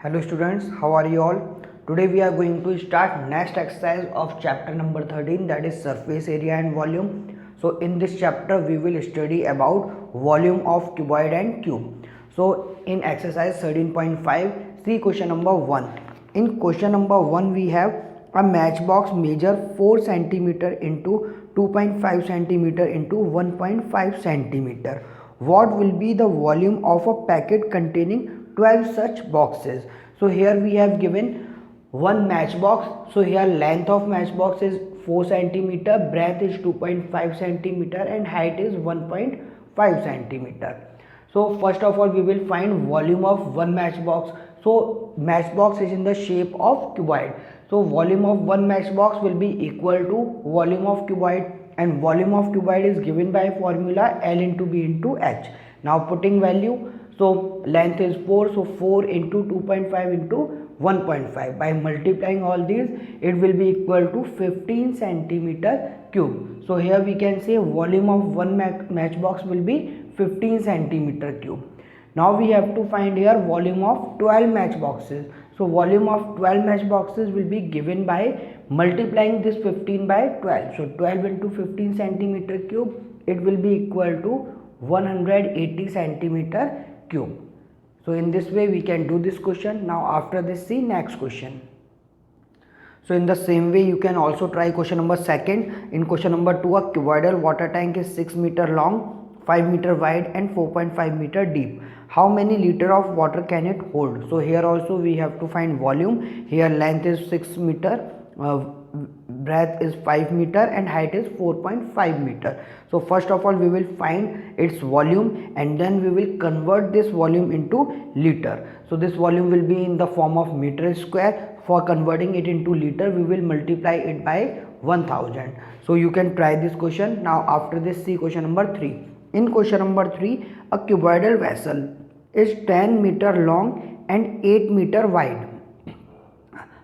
Hello students, how are you all? Today we are going to start next exercise of chapter number 13, that is surface area and volume. So in this chapter we will study about volume of cuboid and cube. So in exercise 13.5, see question number 1. In question number 1 we have a matchbox measure 4 cm into 2.5 cm into 1.5 cm. What will be the volume of a packet containing 12 such boxes? So here we have given one matchbox. So here length of matchbox is 4 centimeter, breadth is 2.5 centimeter and height is 1.5 centimeter. So first of all we will find volume of one matchbox. So matchbox is in the shape of cuboid. So volume of one matchbox will be equal to volume of cuboid, and volume of cuboid is given by formula L into B into H. Now putting value, so length is 4, so 4 into 2.5 into 1.5. By multiplying all these, it will be equal to 15 centimeter cube. So here we can say volume of one matchbox will be 15 centimeter cube. Now we have to find here volume of 12 matchboxes. So volume of 12 matchboxes will be given by multiplying this 15 by 12. So 12 into 15 centimeter cube, it will be equal to 180 centimeter cube. So in this way we can do this question. Now after this, see next question. So in the same way you can also try question number 2. In question number 2, a cuboidal water tank is 6 meter long, 5 meter wide and 4.5 meter deep. How many liter of water can it hold? So here also we have to find volume. Here length is 6 meter, breadth is 5 meter and height is 4.5 meter. So first of all we will find its volume and then we will convert this volume into liter. So this volume will be in the form of meter square. For converting it into liter, we will multiply it by 1000. So you can try this question. Now after this, see question number 3. In question number 3, a cuboidal vessel is 10 meter long and 8 meter wide.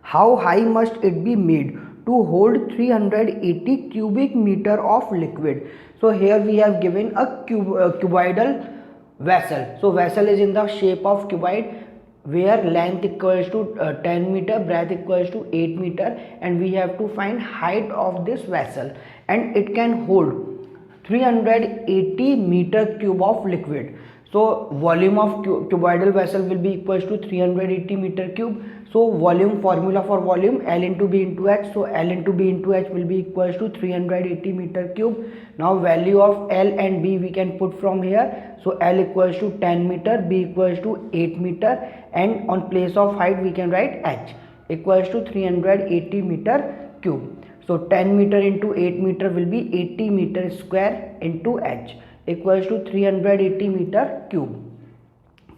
How high must it be made to hold 380 cubic meter of liquid? So here we have given a cuboidal vessel. So vessel is in the shape of cuboid, where length equals to 10 meter, breadth equals to 8 meter, and we have to find height of this vessel, and it can hold 380 meter cube of liquid. So volume of cuboidal vessel will be equals to 380 meter cube. So volume, formula for volume, L into B into H. So L into B into H will be equals to 380 meter cube. Now value of L and B we can put from here. So L equals to 10 meter, B equals to 8 meter, and on place of height we can write H equals to 380 meter cube. So 10 meter into 8 meter will be 80 meter square into H equals to 380 meter cube.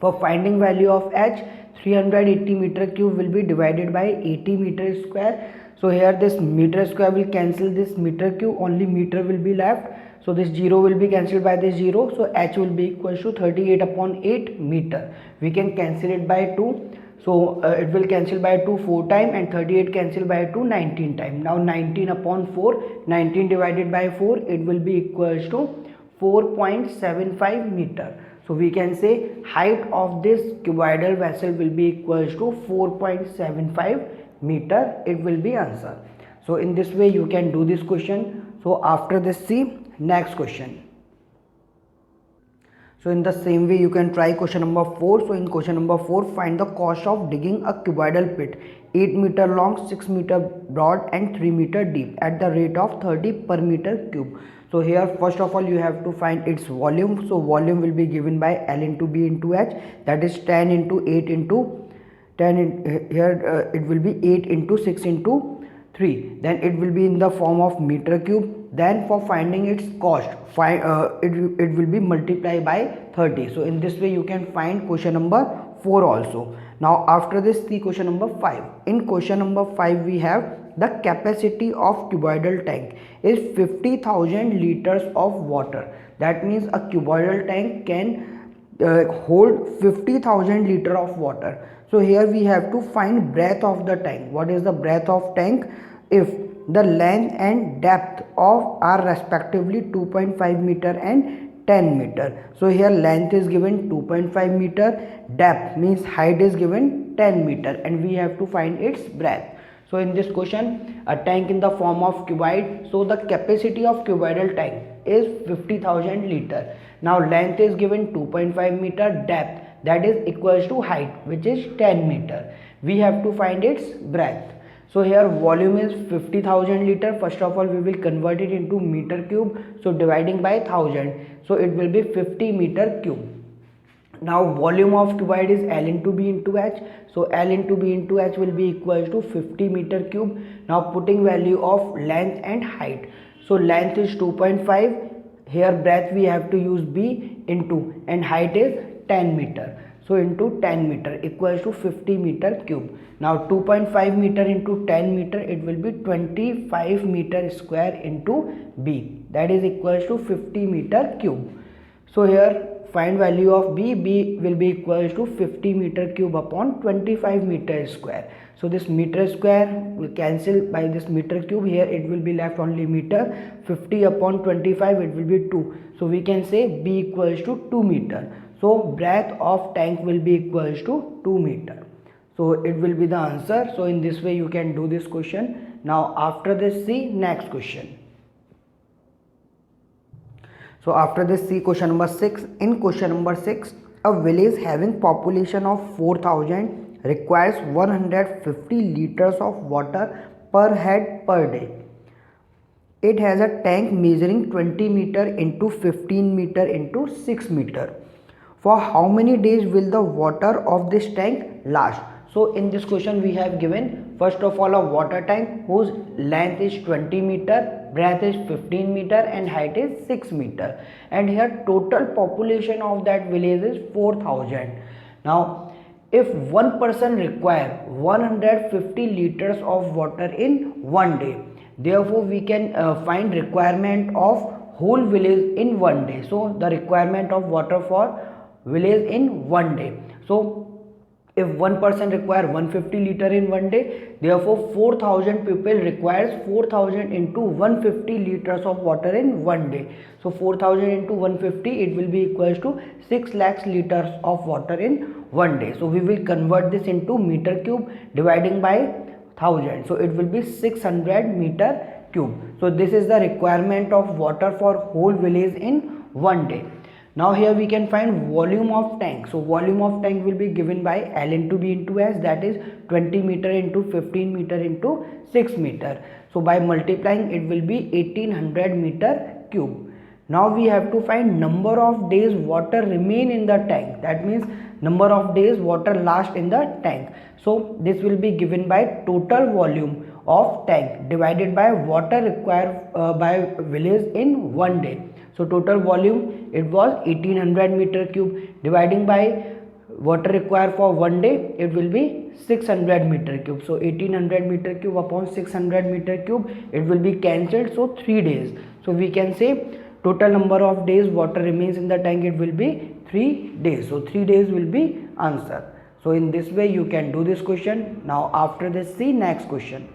For finding value of H, 380 meter cube will be divided by 80 meter square. So here this meter square will cancel this meter cube, only meter will be left. So this 0 will be cancelled by this 0. So H will be equals to 38 upon 8 meter. We can cancel it by 2. So it will cancel by 2 4 times and 38 cancel by 2 19 times. Now 19 upon 4, 19 divided by 4, it will be equals to 4.75 meter. So we can say height of this cuboidal vessel will be equals to 4.75 meter. It will be answer. So in this way you can do this question. So after this, see next question. So in the same way you can try question number 4. So in question number 4, find the cost of digging a cuboidal pit 8 meter long, 6 meter broad and 3 meter deep at the rate of 30 per meter cube. So here first of all you have to find its volume. So volume will be given by L into B into H, that is 10 into 8 into 10 in, here it will be 8 into 6 into 3. Then it will be in the form of meter cube. Then for finding its cost, it will be multiplied by 30. So in this way you can find question number 4 also. Now after this, see question number 5. In question number 5 we have the capacity of cuboidal tank is 50,000 liters of water. That means a cuboidal tank can hold 50,000 liter of water. So here we have to find breadth of the tank. What is the breadth of tank? If the length and depth of are respectively 2.5 meter and 10 meter. So here length is given 2.5 meter, depth means height is given 10 meter, and we have to find its breadth. So in this question, a tank in the form of cuboid, so the capacity of cuboidal tank is 50,000 liter. Now length is given 2.5 meter, depth that is equals to height, which is 10 meter. We have to find its breadth. So here volume is 50,000 liter. First of all, we will convert it into meter cube. So dividing by 1000, so it will be 50 meter cube. Now volume of cuboid is L into B into H. So L into B into H will be equals to 50 meter cube. Now putting value of length and height. So length is 2.5. Here breadth we have to use B into, and height is 10 meter. So into 10 meter equals to 50 meter cube. Now 2.5 meter into 10 meter, it will be 25 meter square into B. That is equals to 50 meter cube. So here find value of B. B will be equals to 50 meter cube upon 25 meter square. So this meter square will cancel by this meter cube. Here it will be left only meter. 50 upon 25, it will be 2. So we can say B equals to 2 meter. So breadth of tank will be equals to 2 meter. So it will be the answer. So in this way you can do this question. Now after this, see next question. So after this, see question number 6. In question number 6, a village having population of 4,000 requires 150 liters of water per head per day. It has a tank measuring 20 meter into 15 meter into 6 meter. For how many days will the water of this tank last? So in this question we have given first of all a water tank whose length is 20 meter, breadth is 15 meter and height is 6 meter, and here total population of that village is 4,000. Now if one person require 150 liters of water in one day, therefore we can find requirement of whole village in one day. So the requirement of water for village in one day. So if one person require 150 liter in one day, therefore 4,000 people requires 4,000 into 150 liters of water in one day. So 4,000 into 150, it will be equals to 6 lakhs liters of water in one day. So we will convert this into meter cube dividing by 1000. So it will be 600 meter cube. So this is the requirement of water for whole village in one day. Now here we can find volume of tank. So volume of tank will be given by L into B into S, that is 20 meter into 15 meter into 6 meter. So by multiplying it will be 1800 meter cube. Now we have to find number of days water remain in the tank. That means number of days water last in the tank. So this will be given by total volume of tank divided by water required by village in one day. So total volume it was 1800 meter cube, dividing by water required for one day, it will be 600 meter cube. So 1800 meter cube upon 600 meter cube, it will be cancelled. So 3 days. So we can say total number of days water remains in the tank, it will be 3 days. So 3 days will be answer. So in this way you can do this question. Now after this, see next question.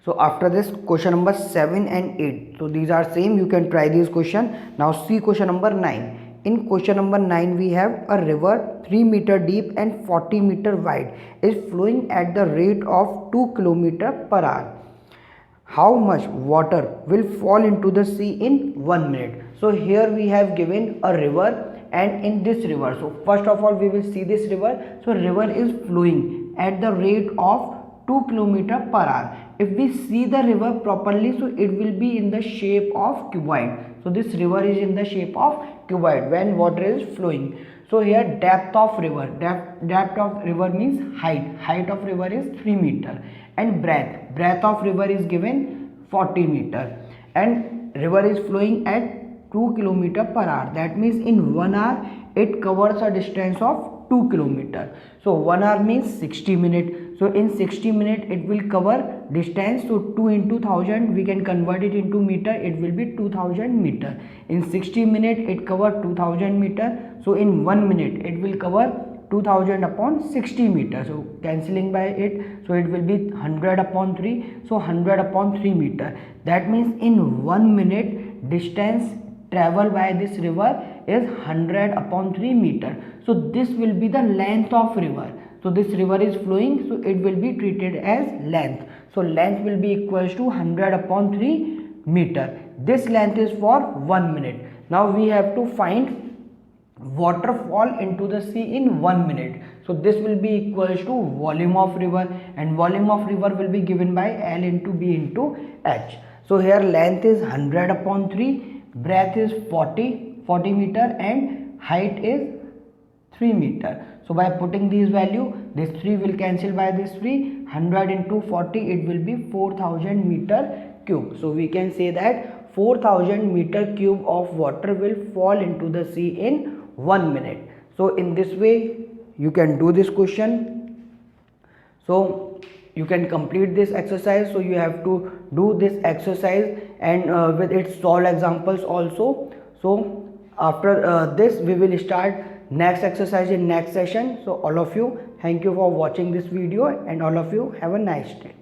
So after this, question number 7 and 8. So these are same, you can try this question. Now see question number 9. In question number 9, we have a river 3 meter deep and 40 meter wide is flowing at the rate of 2 km per hour. How much water will fall into the sea in 1 minute? So here we have given a river, and in this river, so first of all we will see this river. So river is flowing at the rate of 2 km per hour. If we see the river properly, so it will be in the shape of cuboid. So this river is in the shape of cuboid when water is flowing. So here depth of river, depth of river means height of river is 3 meter, and breadth of river is given 40 meter, and river is flowing at 2 km per hour. That means in 1 hour it covers a distance of 2 km. So 1 hour means 60 minutes. So in 60 minutes it will cover distance. So 2 into 1000 we can convert it into meter, it will be 2000 meter. In 60 minutes it cover 2000 meter. So in 1 minute it will cover 2000 upon 60 meter. So cancelling by it, so it will be 100 upon 3. So 100 upon 3 meter. That means in 1 minute distance traveled by this river is 100 upon 3 meter. So this will be the length of river. So this river is flowing, so it will be treated as length. So length will be equals to 100 upon 3 meter. This length is for 1 minute. Now we have to find waterfall into the sea in 1 minute. So this will be equals to volume of river, and volume of river will be given by L into B into H. So here length is 100 upon 3, breadth is 40 meter, and height is 3 meter. So by putting these value, this 3 will cancel by this 3, 100 into 40, it will be 4000 meter cube. So we can say that 4000 meter cube of water will fall into the sea in 1 minute. So in this way you can do this question. So you can complete this exercise. So you have to do this exercise and with its solved examples also. So after this we will start next exercise in next session. So all of you, thank you for watching this video, and all of you have a nice day.